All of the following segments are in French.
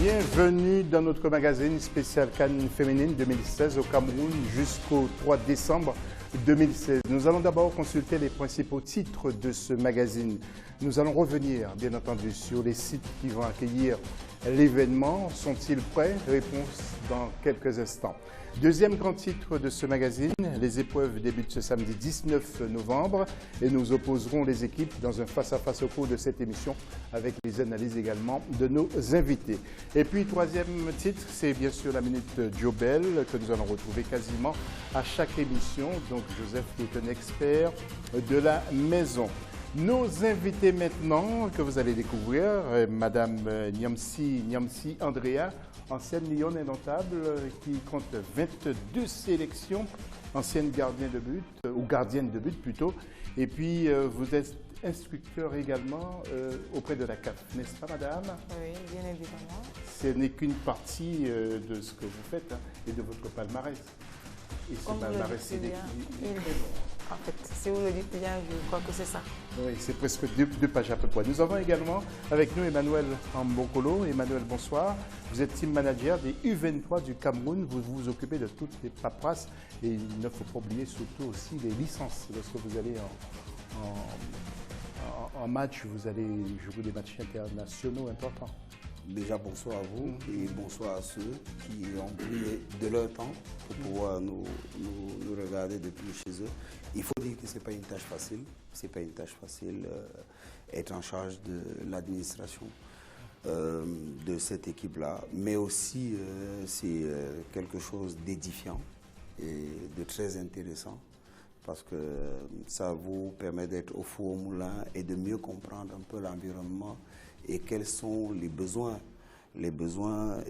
Bienvenue dans notre magazine spécial CAN féminine 2016 au Cameroun jusqu'au 3 décembre 2016. Nous allons d'abord consulter les principaux titres de ce magazine. Nous allons revenir, bien entendu, sur les sites qui vont accueillir l'événement. Sont-ils prêts? Réponse dans quelques instants. Deuxième grand titre de ce magazine, les épreuves débutent ce samedi 19 novembre et nous opposerons les équipes dans un face-à-face au cours de cette émission avec les analyses également de nos invités. Et puis, troisième titre, c'est bien sûr la Minute Diobel que nous allons retrouver quasiment à chaque émission. Donc, Joseph qui est un expert de la maison. Nos invités maintenant que vous allez découvrir, Madame Nyamsi Andrea, ancienne Lyon indomptable qui compte 22 sélections, ancienne gardienne de but, ou gardienne de but plutôt. Et puis vous êtes instructeur également auprès de la CAF, n'est-ce pas madame? Oui, bien évidemment. Ce n'est qu'une partie de ce que vous faites et de votre palmarès. Et ce palmarès, c'est en fait, si vous le dites bien, je crois que c'est ça. Oui, c'est presque deux pages à peu près. Nous avons également avec nous Emmanuel Ambokolo. Emmanuel, bonsoir. Vous êtes team manager des U23 du Cameroun. Vous vous occupez de toutes les paperasses et il ne faut pas oublier surtout aussi les licences. Lorsque vous allez en match, vous allez jouer des matchs internationaux importants. Déjà, bonsoir à vous et bonsoir à ceux qui ont pris de leur temps pour pouvoir nous regarder depuis chez eux. Il faut dire que ce n'est pas une tâche facile. Ce n'est pas une tâche facile être en charge de l'administration de cette équipe-là. Mais aussi, c'est quelque chose d'édifiant et de très intéressant parce que ça vous permet d'être au four au moulin et de mieux comprendre un peu l'environnement et quels sont les besoins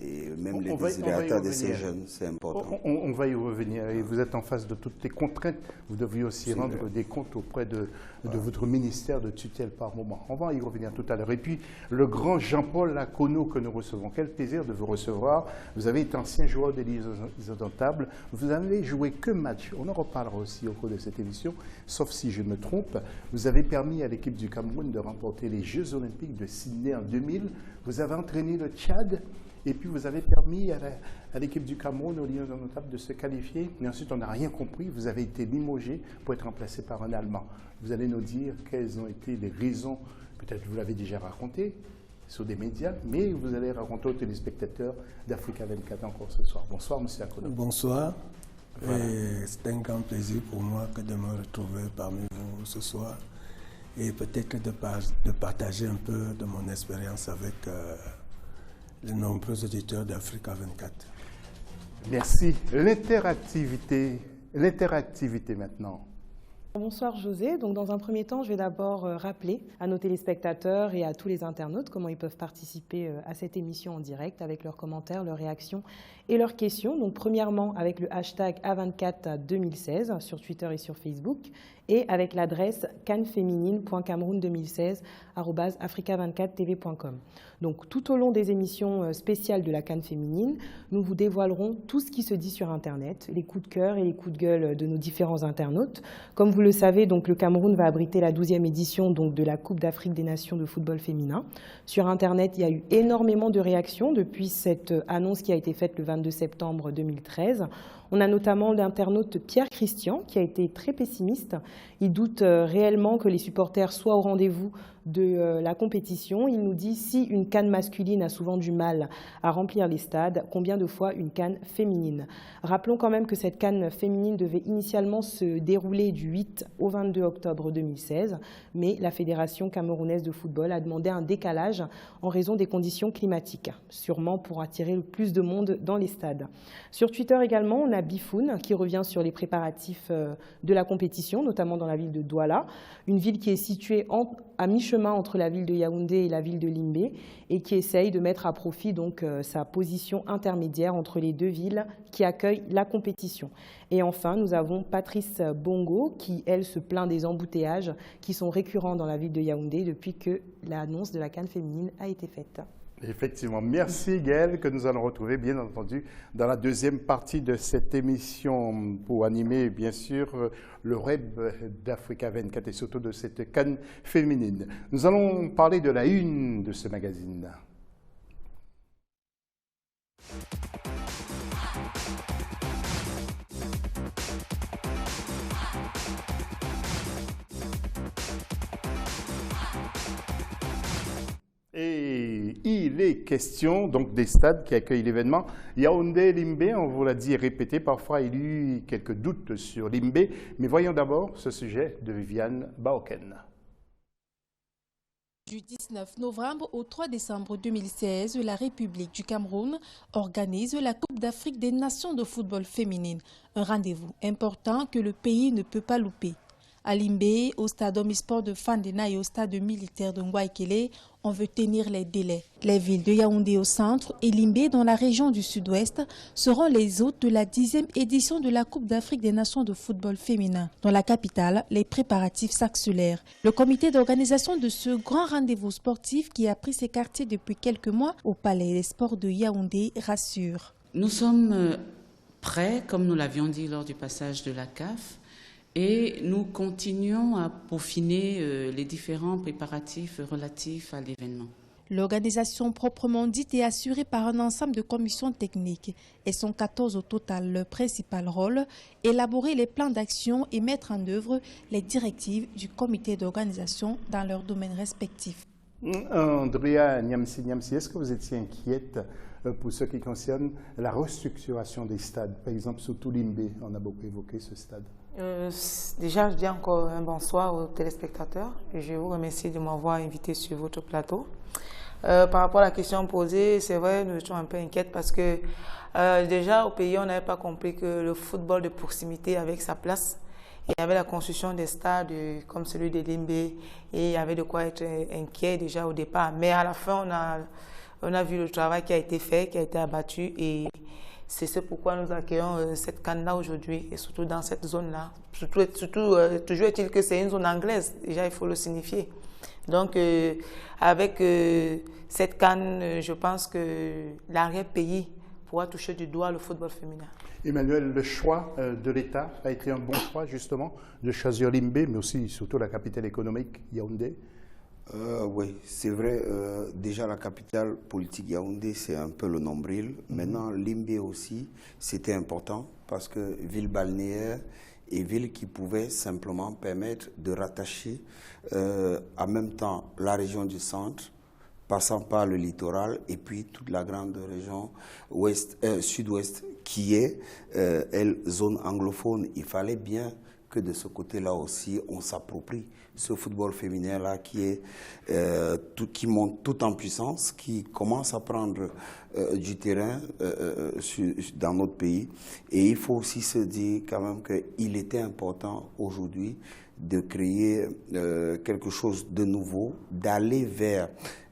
et même les désirata de ces jeunes, c'est important. On va y revenir et vous êtes en face de toutes les contraintes. Vous devriez aussi rendre des comptes auprès de votre ministère de tutelle par moment. On va y revenir tout à l'heure. Et puis, le grand Jean-Paul Lacono que nous recevons. Quel plaisir de vous recevoir. Vous avez été ancien joueur de l'Indomptable. Vous n'avez joué que match. On en reparlera aussi au cours de cette émission, sauf si je me trompe. Vous avez permis à l'équipe du Cameroun de remporter les Jeux Olympiques de Sydney en 2000. Vous avez entraîné le Tchad et puis vous avez permis à l'équipe du Cameroun, aux Lions indomptables, de se qualifier. Et ensuite, on n'a rien compris. Vous avez été limogé pour être remplacé par un Allemand. Vous allez nous dire quelles ont été les raisons, peut-être que vous l'avez déjà raconté sur des médias, mais vous allez raconter aux téléspectateurs d'Africa 24 encore ce soir. Bonsoir, monsieur Akono. Bonsoir. Voilà. C'est un grand plaisir pour moi que de me retrouver parmi vous ce soir et peut-être de partager un peu de mon expérience avec les nombreux auditeurs d'Africa 24. Merci. L'interactivité maintenant. Bonsoir José. Donc dans un premier temps, je vais d'abord rappeler à nos téléspectateurs et à tous les internautes comment ils peuvent participer à cette émission en direct avec leurs commentaires, leurs réactions et leurs questions. Donc premièrement avec le hashtag A242016 sur Twitter et sur Facebook et avec l'adresse canféminine.cameroun2016@africa24tv.com. Donc tout au long des émissions spéciales de la CAN féminine, nous vous dévoilerons tout ce qui se dit sur Internet, les coups de cœur et les coups de gueule de nos différents internautes. Comme vous le savez, donc, le Cameroun va abriter la 12e édition donc, de la Coupe d'Afrique des Nations de football féminin. Sur Internet, il y a eu énormément de réactions depuis cette annonce qui a été faite le 22 septembre 2013. On a notamment l'internaute Pierre Christian qui a été très pessimiste. Il doute réellement que les supporters soient au rendez-vous de la compétition. Il nous dit si une CAN masculine a souvent du mal à remplir les stades, combien de fois une CAN féminine? Rappelons quand même que cette CAN féminine devait initialement se dérouler du 8 au 22 octobre 2016, mais la Fédération camerounaise de football a demandé un décalage en raison des conditions climatiques, sûrement pour attirer le plus de monde dans les stades. Sur Twitter également, on a Bifoun qui revient sur les préparatifs de la compétition, notamment dans la ville de Douala, une ville qui est située à mi-chemin entre la ville de Yaoundé et la ville de Limbé et qui essaye de mettre à profit donc sa position intermédiaire entre les deux villes qui accueillent la compétition. Et enfin, nous avons Patrice Bongo qui, elle, se plaint des embouteillages qui sont récurrents dans la ville de Yaoundé depuis que l'annonce de la CAN féminine a été faite. Effectivement. Merci Gaël, que nous allons retrouver bien entendu dans la deuxième partie de cette émission pour animer bien sûr le web d'Africa 24 et surtout de cette CAN féminine. Nous allons parler de la une de ce magazine. Et il est question donc des stades qui accueillent l'événement. Yaoundé-Limbé, on vous l'a dit et répété, parfois il y a eu quelques doutes sur Limbé, mais voyons d'abord ce sujet de Viviane Baoken. Du 19 novembre au 3 décembre 2016, la République du Cameroun organise la Coupe d'Afrique des Nations de football féminine, un rendez-vous important que le pays ne peut pas louper. À Limbé, au stade omnisport de Fandena et au stade militaire de Ngouaikele, on veut tenir les délais. Les villes de Yaoundé au centre et Limbé dans la région du sud-ouest seront les hôtes de la 10e édition de la Coupe d'Afrique des Nations de football féminin. Dans la capitale, les préparatifs s'accélèrent. Le comité d'organisation de ce grand rendez-vous sportif qui a pris ses quartiers depuis quelques mois au Palais des Sports de Yaoundé rassure. Nous sommes prêts, comme nous l'avions dit lors du passage de la CAF, et nous continuons à peaufiner les différents préparatifs relatifs à l'événement. L'organisation proprement dite est assurée par un ensemble de commissions techniques. Elles sont 14 au total. Leur principal rôle, élaborer les plans d'action et mettre en œuvre les directives du comité d'organisation dans leurs domaines respectifs. Andrea Niamsi, est-ce que vous étiez inquiète pour ce qui concerne la restructuration des stades? Par exemple, surtout Limbé, on a beaucoup évoqué ce stade. Déjà, je dis encore un bonsoir aux téléspectateurs. Je vous remercie de m'avoir invité sur votre plateau. Par rapport à la question posée, c'est vrai, nous étions un peu inquiètes parce que déjà au pays, on n'avait pas compris que le football de proximité avait sa place. Il y avait la construction des stades comme celui de Limbé et il y avait de quoi être inquiet déjà au départ. Mais à la fin, on a vu le travail qui a été fait, qui a été abattu et c'est pourquoi nous accueillons cette CAN-là aujourd'hui et surtout dans cette zone-là. Toujours est-il que c'est une zone anglaise, déjà il faut le signifier. Donc avec cette CAN, je pense que l'arrière-pays pourra toucher du doigt le football féminin. Emmanuel, le choix de l'État a été un bon choix justement de choisir Limbé, mais aussi surtout la capitale économique, Yaoundé. Oui, c'est vrai. Déjà, la capitale politique Yaoundé, c'est un peu le nombril. Maintenant, Limbé aussi, c'était important parce que ville balnéaire et ville qui pouvait simplement permettre de rattacher en même temps la région du centre, passant par le littoral et puis toute la grande région sud-ouest qui est zone anglophone. Il fallait bien que de ce côté-là aussi, on s'approprie ce football féminin-là qui monte tout en puissance, qui commence à prendre du terrain dans notre pays. Et il faut aussi se dire quand même qu'il était important aujourd'hui de créer quelque chose de nouveau, d'aller vers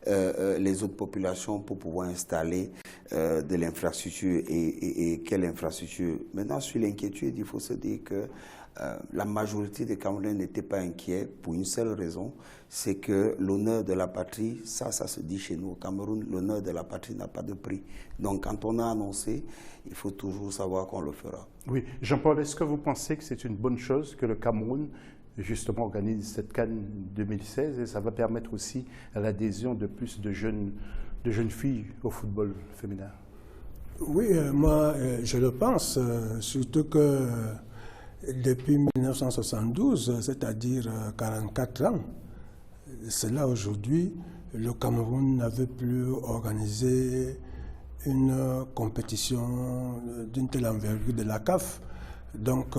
les autres populations pour pouvoir installer de l'infrastructure. Et quelle infrastructure? Maintenant, sur l'inquiétude, il faut se dire que la majorité des Camerounais n'étaient pas inquiets pour une seule raison, c'est que l'honneur de la patrie, ça se dit chez nous au Cameroun, l'honneur de la patrie n'a pas de prix. Donc quand on a annoncé, il faut toujours savoir qu'on le fera. Oui, Jean-Paul, est-ce que vous pensez que c'est une bonne chose que le Cameroun justement organise cette CAN 2016 et ça va permettre aussi l'adhésion de plus de jeunes filles au football féminin? Oui, moi je le pense, surtout que depuis 1972, c'est-à-dire 44 ans, c'est là aujourd'hui, le Cameroun n'avait plus organisé une compétition d'une telle envergure de la CAF. Donc,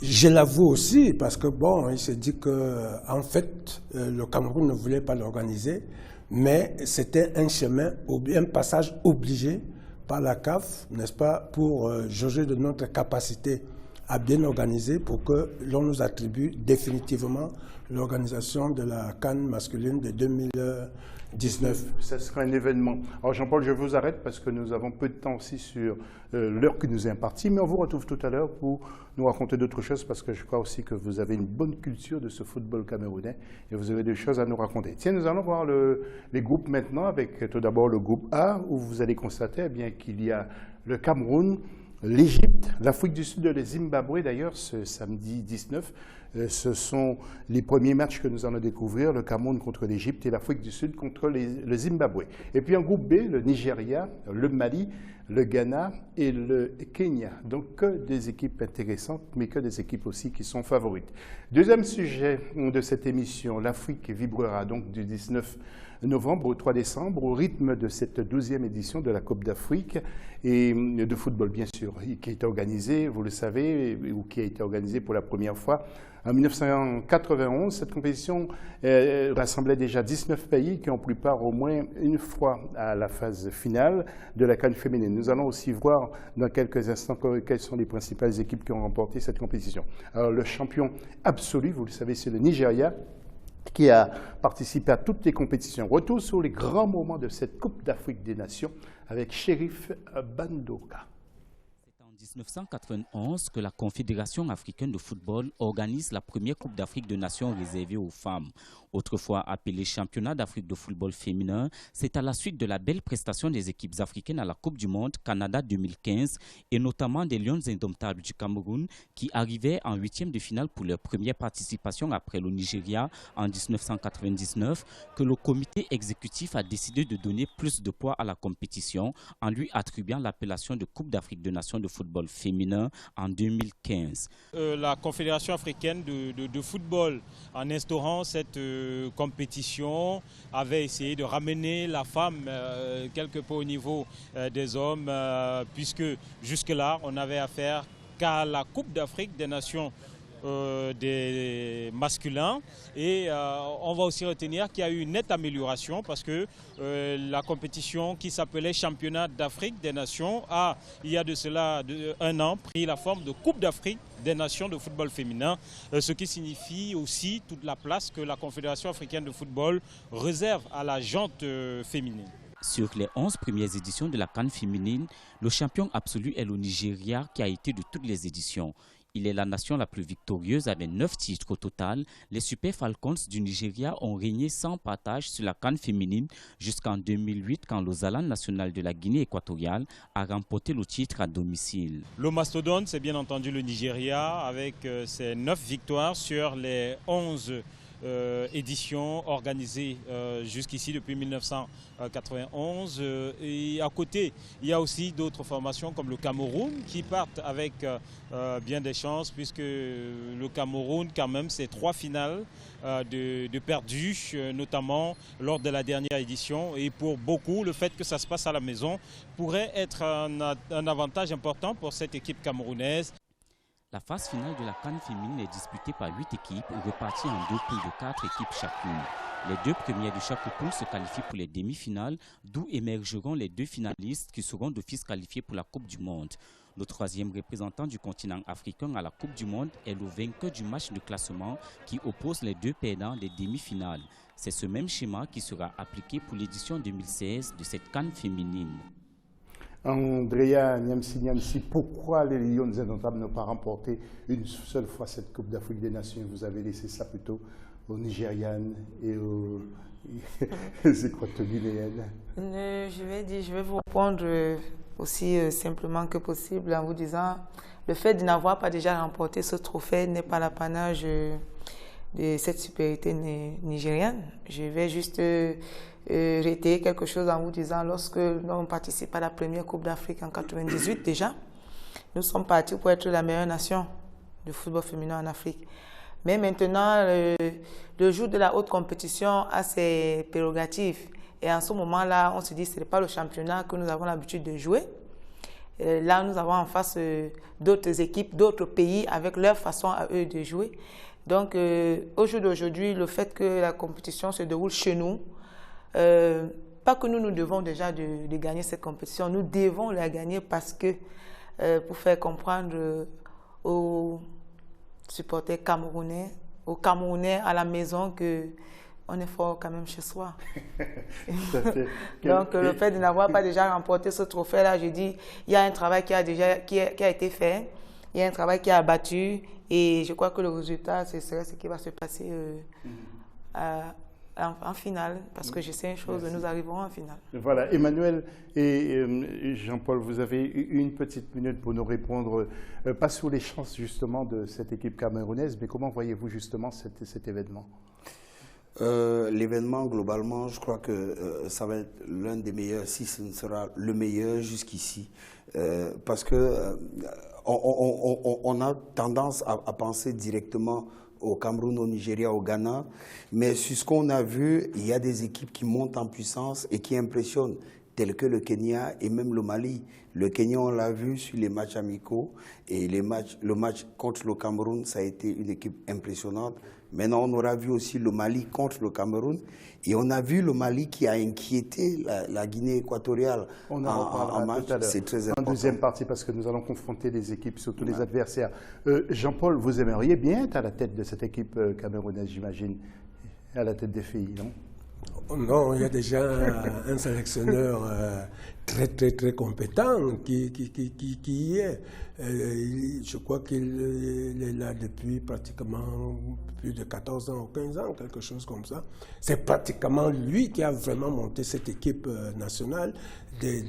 je l'avoue aussi, parce que bon, il s'est dit que en fait, le Cameroun ne voulait pas l'organiser, mais c'était un chemin, un passage obligé par la CAF, n'est-ce pas, pour jauger de notre capacité à bien organiser pour que l'on nous attribue définitivement l'organisation de la CAN masculine de 2019. Ça sera un événement. Alors Jean-Paul, je vous arrête parce que nous avons peu de temps aussi sur l'heure qui nous est impartie, mais on vous retrouve tout à l'heure pour nous raconter d'autres choses parce que je crois aussi que vous avez une bonne culture de ce football camerounais et vous avez des choses à nous raconter. Tiens, nous allons voir les groupes maintenant avec tout d'abord le groupe A où vous allez constater qu'il y a le Cameroun, l'Égypte, l'Afrique du Sud et le Zimbabwe. D'ailleurs, ce samedi 19, ce sont les premiers matchs que nous allons découvrir, le Cameroun contre l'Égypte et l'Afrique du Sud contre le Zimbabwe. Et puis en groupe B, le Nigeria, le Mali, le Ghana et le Kenya. Donc que des équipes intéressantes, mais que des équipes aussi qui sont favorites. Deuxième sujet de cette émission, l'Afrique vibrera donc du 19 novembre au 3 décembre au rythme de cette 12e édition de la Coupe d'Afrique et de football bien sûr, qui a été organisée, vous le savez, ou qui a été organisée pour la première fois en 1991. Cette compétition rassemblait déjà 19 pays qui ont pris part au moins une fois à la phase finale de la CAN féminine. Nous allons aussi voir dans quelques instants quelles sont les principales équipes qui ont remporté cette compétition. Alors le champion absolu, vous le savez, c'est le Nigeria, qui a participé à toutes les compétitions. Retour sur les grands moments de cette Coupe d'Afrique des Nations avec Sheriff Bandoka. C'est en 1991 que la Confédération africaine de football organise la première Coupe d'Afrique des Nations réservée aux femmes. Autrefois appelé Championnat d'Afrique de football féminin, c'est à la suite de la belle prestation des équipes africaines à la Coupe du Monde Canada 2015 et notamment des Lions indomptables du Cameroun qui arrivaient en huitième de finale pour leur première participation après le Nigeria en 1999 que le comité exécutif a décidé de donner plus de poids à la compétition en lui attribuant l'appellation de Coupe d'Afrique des Nations de football féminin en 2015. La Confédération africaine de football, en instaurant cette compétition, avait essayé de ramener la femme quelque peu au niveau des hommes, puisque jusque-là, on n'avait affaire qu'à la Coupe d'Afrique des Nations des masculins et on va aussi retenir qu'il y a eu une nette amélioration parce que la compétition qui s'appelait Championnat d'Afrique des Nations a, il y a de cela un an, pris la forme de Coupe d'Afrique des Nations de football féminin, ce qui signifie aussi toute la place que la Confédération africaine de football réserve à la jante féminine. Sur les 11 premières éditions de la CAN féminine, le champion absolu est le Nigeria qui a été de toutes les éditions. Il est la nation la plus victorieuse avec 9 titres au total. Les Super Falcons du Nigeria ont régné sans partage sur la CAN féminine jusqu'en 2008 quand le Zalan national de la Guinée équatoriale a remporté le titre à domicile. Le mastodonte, c'est bien entendu le Nigeria avec ses 9 victoires sur les 11 éditions organisées jusqu'ici depuis 1991. Et à côté, il y a aussi d'autres formations comme le Cameroun qui partent avec bien des chances puisque le Cameroun, quand même, c'est 3 finales de perdues, notamment lors de la dernière édition. Et pour beaucoup, le fait que ça se passe à la maison pourrait être un avantage important pour cette équipe camerounaise. La phase finale de la CAN féminine est disputée par 8 équipes réparties en 2 poules de 4 équipes chacune. Les 2 premières de chaque poule se qualifient pour les demi-finales, d'où émergeront les 2 finalistes qui seront d'office qualifiés pour la Coupe du Monde. Le 3e représentant du continent africain à la Coupe du Monde est le vainqueur du match de classement qui oppose les 2 perdants des demi-finales. C'est ce même schéma qui sera appliqué pour l'édition 2016 de cette CAN féminine. Andrea Nyamsi, pourquoi les Lions indomptables n'ont pas remporté une seule fois cette Coupe d'Afrique des Nations? Vous avez laissé ça plutôt aux Nigérianes et aux Équato-Guinéennes. Je vais vous répondre aussi simplement que possible en vous disant le fait de n'avoir pas déjà remporté ce trophée n'est pas l'apanage de cette supériorité nigériane. Je vais juste réitérer quelque chose en vous disant, lorsque nous avons participé à la première Coupe d'Afrique en 1998 déjà, nous sommes partis pour être la meilleure nation de football féminin en Afrique. Mais maintenant, le jour de la haute compétition a ses prérogatives. Et en ce moment-là, on se dit que ce n'est pas le championnat que nous avons l'habitude de jouer. Là, nous avons en face d'autres équipes, d'autres pays avec leur façon à eux de jouer. Donc, au jour d'aujourd'hui, le fait que la compétition se déroule chez nous, pas que nous devons déjà de gagner cette compétition, nous devons la gagner parce que pour faire comprendre aux supporters camerounais, aux Camerounais à la maison qu'on est fort quand même chez soi. Donc le fait de n'avoir pas déjà remporté ce trophée-là, je dis, il y a un travail qui a été fait, il y a un travail qui a abattu et je crois que le résultat, ce serait ce qui va se passer en finale, parce que je sais une chose, nous arriverons en finale. Voilà, Emmanuel et Jean-Paul, vous avez une petite minute pour nous répondre, pas sur les chances justement de cette équipe camerounaise, mais comment voyez-vous justement cet événement? L'événement, globalement, je crois que ça va être l'un des meilleurs, si ce ne sera le meilleur jusqu'ici. Parce que on a tendance à penser directement au Cameroun, au Nigeria, au Ghana. Mais sur ce qu'on a vu, il y a des équipes qui montent en puissance et qui impressionnent, telles que le Kenya et même le Mali. Le Kenya, on l'a vu sur les matchs amicaux. Et le match contre le Cameroun, ça a été une équipe impressionnante. Maintenant, on aura vu aussi le Mali contre le Cameroun. Et on a vu le Mali qui a inquiété la Guinée équatoriale en match. C'est très important. En deuxième partie, parce que nous allons confronter les équipes, surtout les adversaires. Jean-Paul, vous aimeriez bien être à la tête de cette équipe camerounaise, j'imagine, à la tête des filles, non? Non, il y a déjà un sélectionneur très compétent qui y est. Je crois qu'il est là depuis pratiquement plus de 14 ans ou 15 ans, quelque chose comme ça. C'est pratiquement lui qui a vraiment monté cette équipe nationale des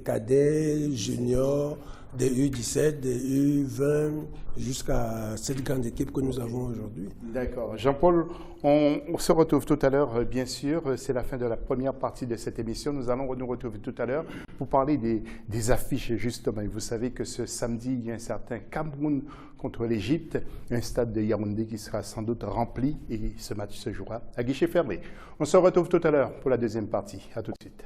cadets, juniors, des U17, des U20, jusqu'à cette grande équipe que nous avons aujourd'hui. D'accord. Jean-Paul, on se retrouve tout à l'heure, bien sûr. C'est la fin de la première partie de cette émission. Nous allons nous retrouver tout à l'heure pour parler des affiches, justement. Et vous savez que ce samedi, il y a un certain Cameroun contre l'Égypte, un stade de Yaoundé qui sera sans doute rempli et ce match se jouera à guichet fermé. On se retrouve tout à l'heure pour la deuxième partie. À tout de suite.